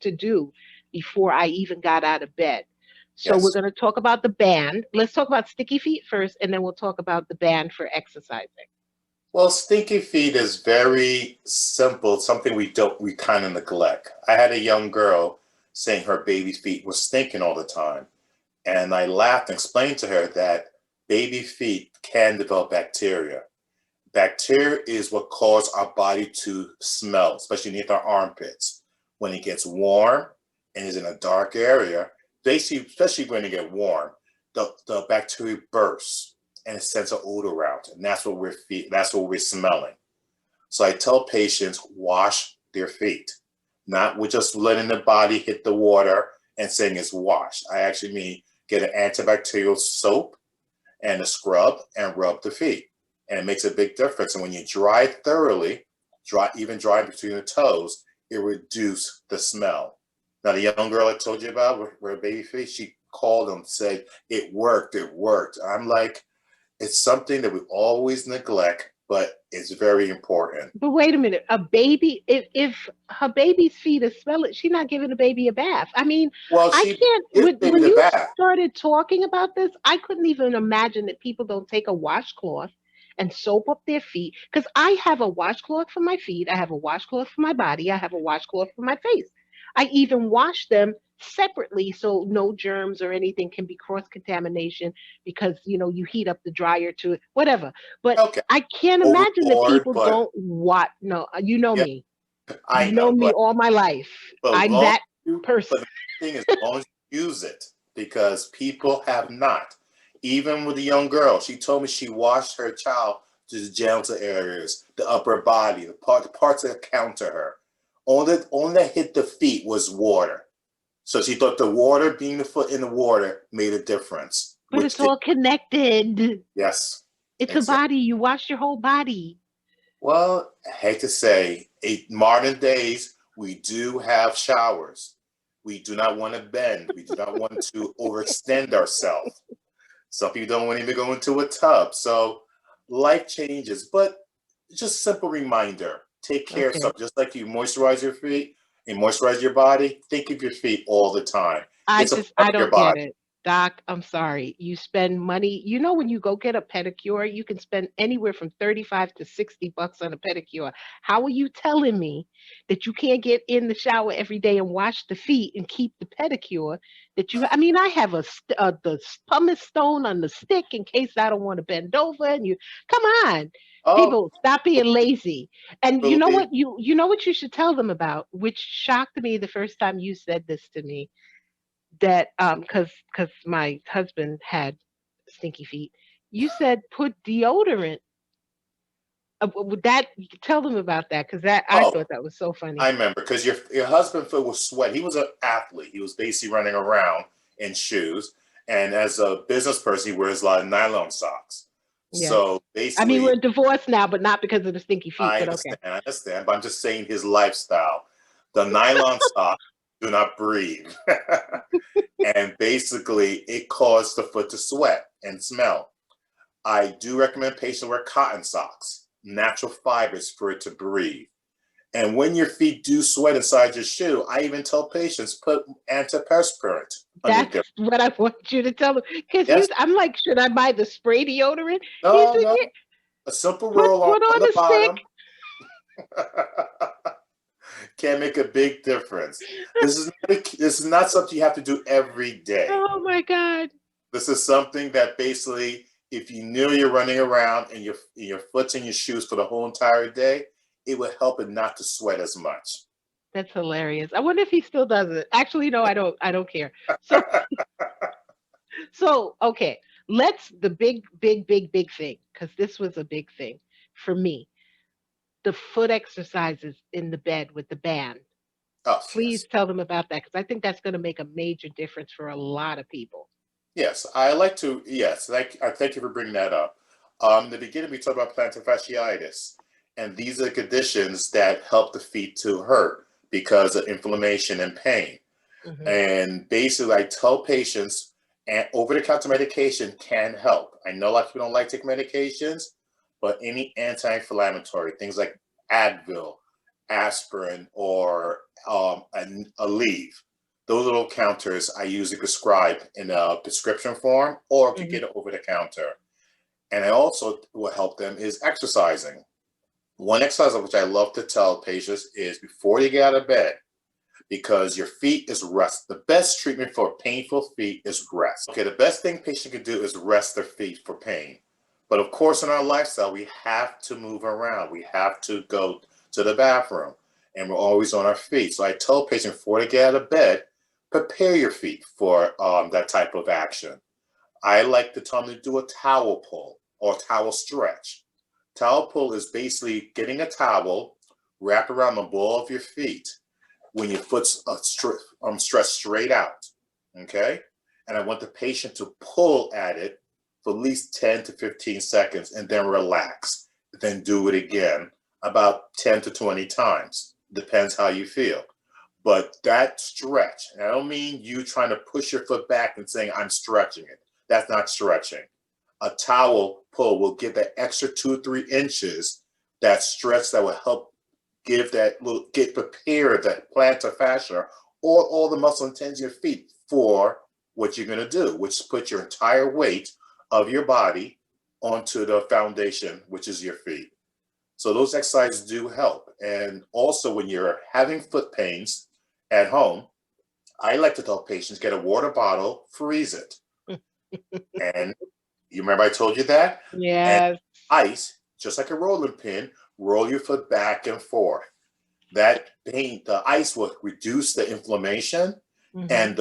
to do before I even got out of bed. So we're Yes. going to talk about the band. Let's talk about sticky feet first, and then we'll talk about the band for exercising. Well, stinky feet is very simple. It's something we kind of neglect. I had a young girl saying her baby feet were stinking all the time. And I laughed and explained to her that baby feet can develop bacteria. Bacteria is what causes our body to smell, especially near our armpits. When it gets warm and is in a dark area, basically, especially when it gets warm, the bacteria bursts and it sends an odor out. And that's what we're smelling. So I tell patients, wash their feet. Not with just letting the body hit the water and saying it's washed. I actually mean get an antibacterial soap and a scrub and rub the feet. and it makes a big difference. And when you dry it thoroughly, even dry between the toes, it reduces the smell. Now, the young girl I told you about with her baby feet, she called and said, it worked. I'm like, it's something that we always neglect, but it's very important. But wait a minute, a baby, if her baby's feet are smelling, she's not giving the baby a bath. I mean, Well, I she can't. gives baby When the you bath. started talking about this, I couldn't even imagine that people don't take a washcloth and soap up their feet. Because I have a washcloth for my feet, I have a washcloth for my body, I have a washcloth for my face. I even wash them separately so no germs or anything can be cross contamination because you heat up the dryer to it, whatever. But Okay, I can't imagine that overboard, people but don't what no, you know yeah, me. I You know know, me all my life. I'm long that person. but the thing is, as long as you use it, because people have not. Even with the young girl, she told me she washed her child to the genital areas, the upper body, the parts that count to her. Only that hit the feet was water. So she thought the water, being the foot in the water, made a difference, But which it's did. all connected. Yes, It's a exactly. body. You wash your whole body. Well, I hate to say, in modern days, we do have showers. We do not want to bend. We do not want to overextend ourselves. Some people don't want to even go into a tub. So life changes, but just simple reminder, take care of Okay. something. Just like you moisturize your feet and moisturize your body, think of your feet all the time. It's a part I of your don't get body. it. Doc, I'm sorry. You spend money. When you go get a pedicure, you can spend anywhere from 35 to $60 on a pedicure. How are you telling me that you can't get in the shower every day and wash the feet and keep the pedicure I mean, I have the pumice stone on the stick in case I don't want to bend over and come on. Oh, People, stop being lazy. And you know believe. what you know what you should tell them about, which shocked me the first time you said this to me, that because my husband had stinky feet. You said put deodorant. Would that tell them about that? Because that I Oh, thought that was so I funny. remember because your husband foot was sweat. He was an athlete. He was basically running around in shoes, and as a business person, he wears a lot of nylon socks. Yes. So I mean, basically, we're divorced now, but not because of the stinky feet. But okay. I understand, but I'm just saying his lifestyle. The nylon socks do not breathe, and basically, it caused the foot to sweat and smell. I do recommend patients wear cotton socks, natural fibers for it to breathe. And when your feet do sweat inside your shoe, I even tell patients put antiperspirant That's underneath. what I want you to tell them. Because Yes, I'm like, should I buy the spray deodorant? He no, said, no, yeah, a simple put roll put on on the a stick. bottom can make a big difference. This is not something you have to do every day. Oh my God. This is something that basically, if you knew you're running around and your foot's in your shoes for the whole entire day, it would help it not to sweat as much. That's hilarious. I wonder if he still does it. Actually, no, I don't. I don't care. So okay, let's the big thing, because this was a big thing for me. The foot exercises in the bed with the band. Oh, Please yes. tell them about that because I think that's going to make a major difference for a lot of people. Yes, I like to. Yes, I thank you for bringing that up. In the beginning, we talked about plantar fasciitis, and these are conditions that help the feet to hurt because of inflammation and pain. Hmm. And basically, I tell patients, and over-the-counter medication can help. I know a lot of people don't like taking medications, but any anti-inflammatory things like Advil, aspirin, or Aleve, those little counters I usually prescribe in a prescription form, or could Hmm. get it over the counter. And I also will help them is exercising. One exercise which I love to tell patients is before you get out of bed, because your feet is rest. The best treatment for painful feet is rest. Okay, the best thing patient can do is rest their feet for pain. But of course, in our lifestyle, we have to move around. We have to go to the bathroom, and we're always on our feet. So I tell patients before they get out of bed, prepare your feet for that type of action. I like to tell them to do a towel pull or towel stretch. Towel pull is basically getting a towel wrapped around the ball of your feet when your foot's stretched straight out, okay? And I want the patient to pull at it for at least 10 to 15 seconds and then relax. Then do it again about 10 to 20 times. Depends how you feel. But that stretch, and I don't mean you trying to push your foot back and saying, I'm stretching it. That's not stretching. A towel pull will give that extra 2 or 3 inches, that stretch that will help give that little, get prepared that plantar fascia or all the muscle intensity of your feet for what you're going to do, which is put your entire weight of your body onto the foundation, which is your feet. So those exercises do help. And also when you're having foot pains at home, I like to tell patients, get a water bottle, freeze it. And you remember I told you that? Yes. And ice, just like a rolling pin, roll your foot back and forth. That pain, the ice will reduce the inflammation, and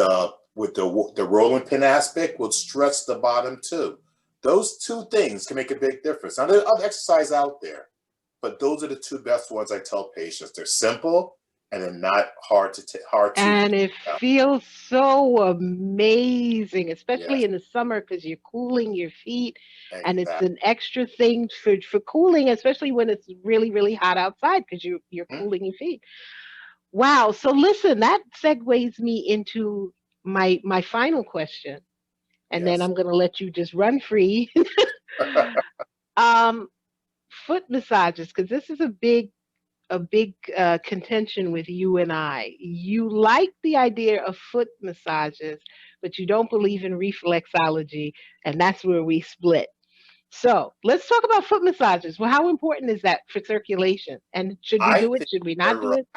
with the rolling pin aspect will stretch the bottom too. Those 2 things can make a big difference. Now there are other exercises out there, but those are the 2 best ones I tell patients. They're simple and they're not hard to And it feels so amazing, especially Yes. in the summer, because you're cooling your feet, and it's Exactly. an extra thing for cooling, especially when it's really, really hot outside, because you're cooling your feet. Wow. So listen, that segues me into my final question, and then Yes. I'm gonna let you just run free. um, Foot massages, because this is a big contention with you and I. You like the idea of foot massages, but you don't believe in reflexology, and that's where we split. So let's talk about foot massages. Well, how important is that for circulation? And should we I do it? think Should we they're not do it?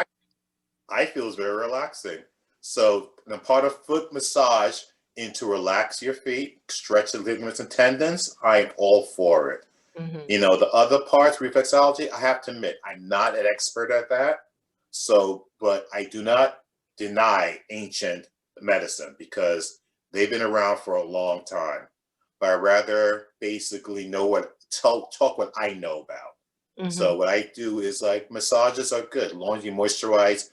I feel it's very relaxing. So the part of foot massage into relax your feet, stretch the ligaments and tendons, I'm all for it. Hmm. You know, the other parts, reflexology, I have to admit, I'm not an expert at that. So, but I do not deny ancient medicine because they've been around for a long time. But I rather basically know talk what I know about. Hmm. So what I do is like massages are good, as long as you moisturize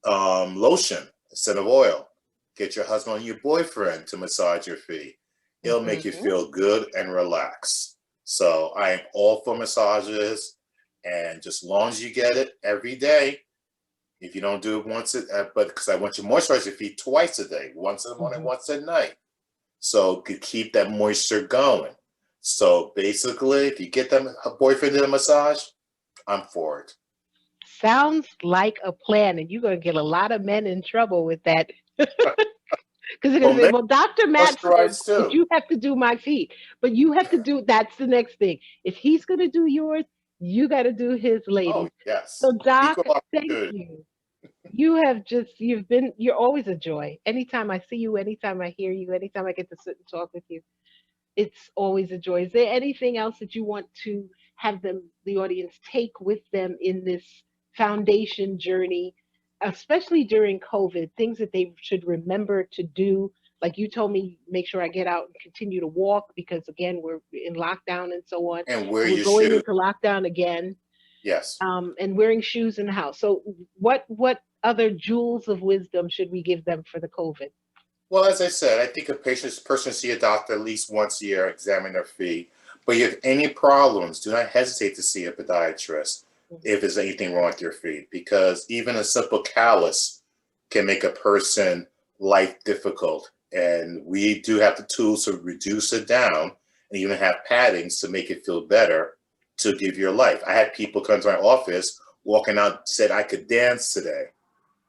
lotion instead of oil. Get your husband or your boyfriend to massage your feet. It'll make you Hmm. feel good and relaxed. So I am all for massages, and just as long as you get it every day. If you don't do it once, but because I want you to moisturize your feet twice a day, once in the morning, Hmm. once at night, so to keep that moisture going. So basically, if you get them a boyfriend in a massage, I'm for it. Sounds like a plan, and you're going to get a lot of men in trouble with that. Because they're Well, going to say, men well, Dr. Matt said moisturize that too. you have to do my feet, but you have to do, that's the next thing. If he's going to do yours, you got to do his, Oh ladies. So, yes, Doc, equal thank opportunity. you. You're always a joy. Anytime I see you, anytime I hear you, anytime I get to sit and talk with you, it's always a joy. Is there anything else that you want to have the audience, take with them in this foundation journey, especially during COVID? Things that they should remember to do. Like you told me, make sure I get out and continue to walk because again, we're in lockdown and so on. And wear And we're your going shoes. into lockdown again, Yes. and wearing shoes in the house. So, what other jewels of wisdom should we give them for the COVID? Well, as I said, I think a person see a doctor at least once a year, examine their feet. But if you have any problems, do not hesitate to see a podiatrist if there's anything wrong with your feet, because even a simple callus can make a person life difficult. And we do have the tools to reduce it down and even have paddings to make it feel better to give your life. I had people come to my office walking out, said, I could dance today.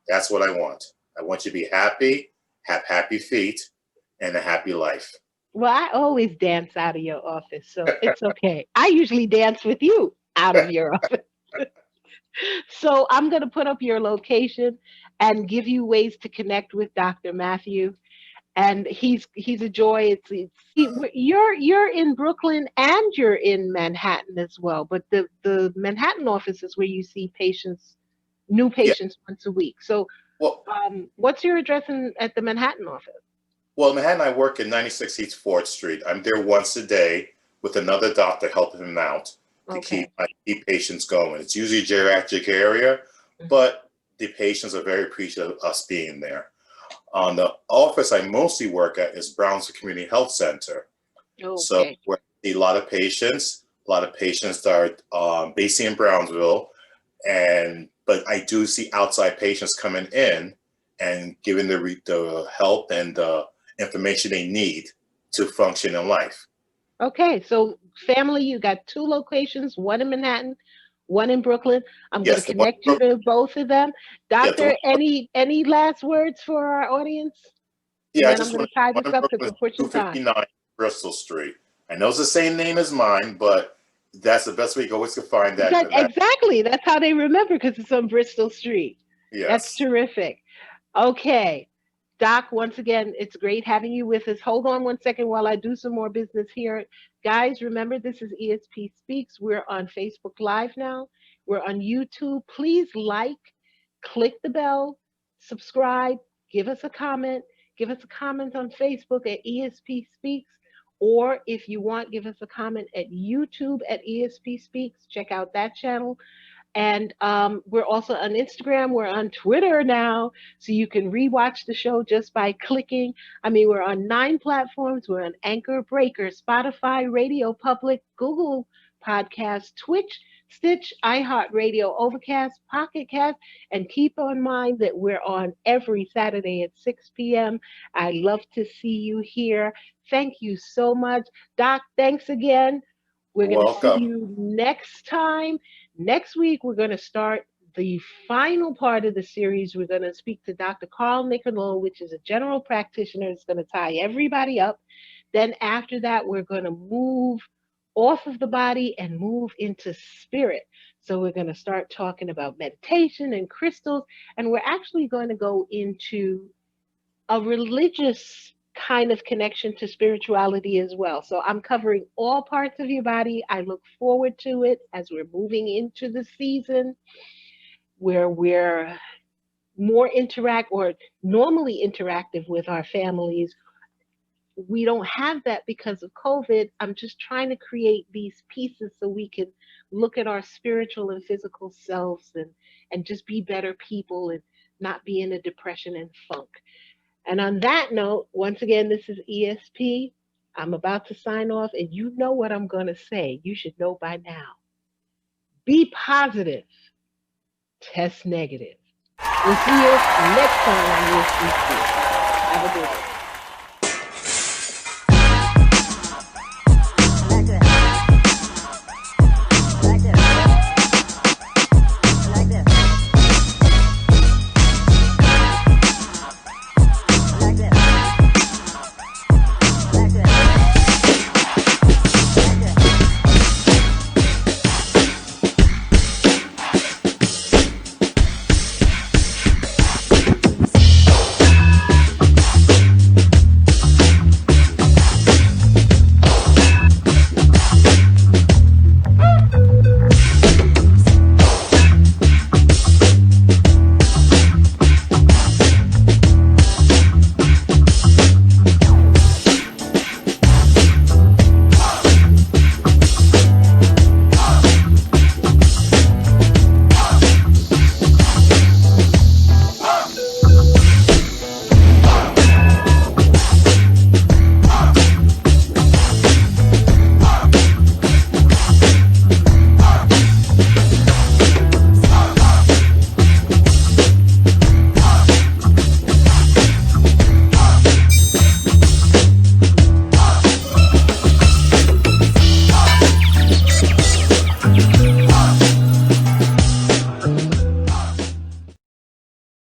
That's what I want. I want you to be happy, have happy feet, and a happy life. Well, I always dance out of your office, so it's okay. I usually dance with you out of your office. So I'm going to put up your location and give you ways to connect with Dr. Matthew. And he's a joy. You're in Brooklyn and you're in Manhattan as well. But the Manhattan office is where you see patients, new Yeah. patients once a week. So Well, what's your address at the Manhattan office? well, in Manhattan, I work in 96 East 4th Street. I'm there once a day with another doctor helping him out to Okay. keep patients going. It's usually a geriatric area, but the patients are very appreciative of us being there. The office I mostly work at is Brownsville Community Health Center. So Okay. we see a lot of patients that are based in Brownsville, but I do see outside patients coming in and giving the help and the information they need to function in life. Okay. So family, you got two locations, one in Manhattan, one in Brooklyn. I'm going Yes, to the one, connect you to both of them. yeah, the one, Doctor, any last words for our audience? And yeah. I then I'm just going want to tie one this in up because Brooklyn, we're pushing time. 259 Bristol Street. I know it's the same name as mine, but that's the best way you always can find that. Exactly. That's how they remember because it's on Bristol Street. That's Yes. terrific. Okay. Doc, once again, it's great having you with us. Hold on one second while I do some more business here. Guys, remember this is ESP Speaks. We're on Facebook Live now. We're on YouTube. Please like, click the bell, subscribe, give us a comment. Give us a comment on Facebook at ESP Speaks. Or if you want, give us a comment at YouTube at ESP Speaks. Check out that channel. And we're also on Instagram. We're on Twitter now. So you can rewatch the show just by clicking. I mean, we're on 9 platforms. We're on Anchor, Breaker, Spotify, Radio Public, Google Podcasts, Twitch, Stitch, iHeartRadio, Overcast, Pocket Cast. And keep in mind that we're on every Saturday at 6 p.m. I love to see you here. Thank you so much. Doc, thanks again. We're going to see Welcome. you next time. Next week, we're going to start the final part of the series. We're going to speak to Dr. Carl Nicolò, which is a general practitioner. It's going to tie everybody up. Then after that, we're going to move off of the body and move into spirit. So we're going to start talking about meditation and crystals. And we're actually going to go into a religious kind of connection to spirituality as well. So I'm covering all parts of your body. I look forward to it as we're moving into the season where we're more interact or normally interactive with our families. We don't have that because of COVID. I'm just trying to create these pieces so we can look at our spiritual and physical selves and just be better people and not be in a depression and funk. And on that note, once again, this is ESP. I'm about to sign off, and you know what I'm going to say. You should know by now. Be positive, test negative. We'll see you next time on ESP. Have a good one.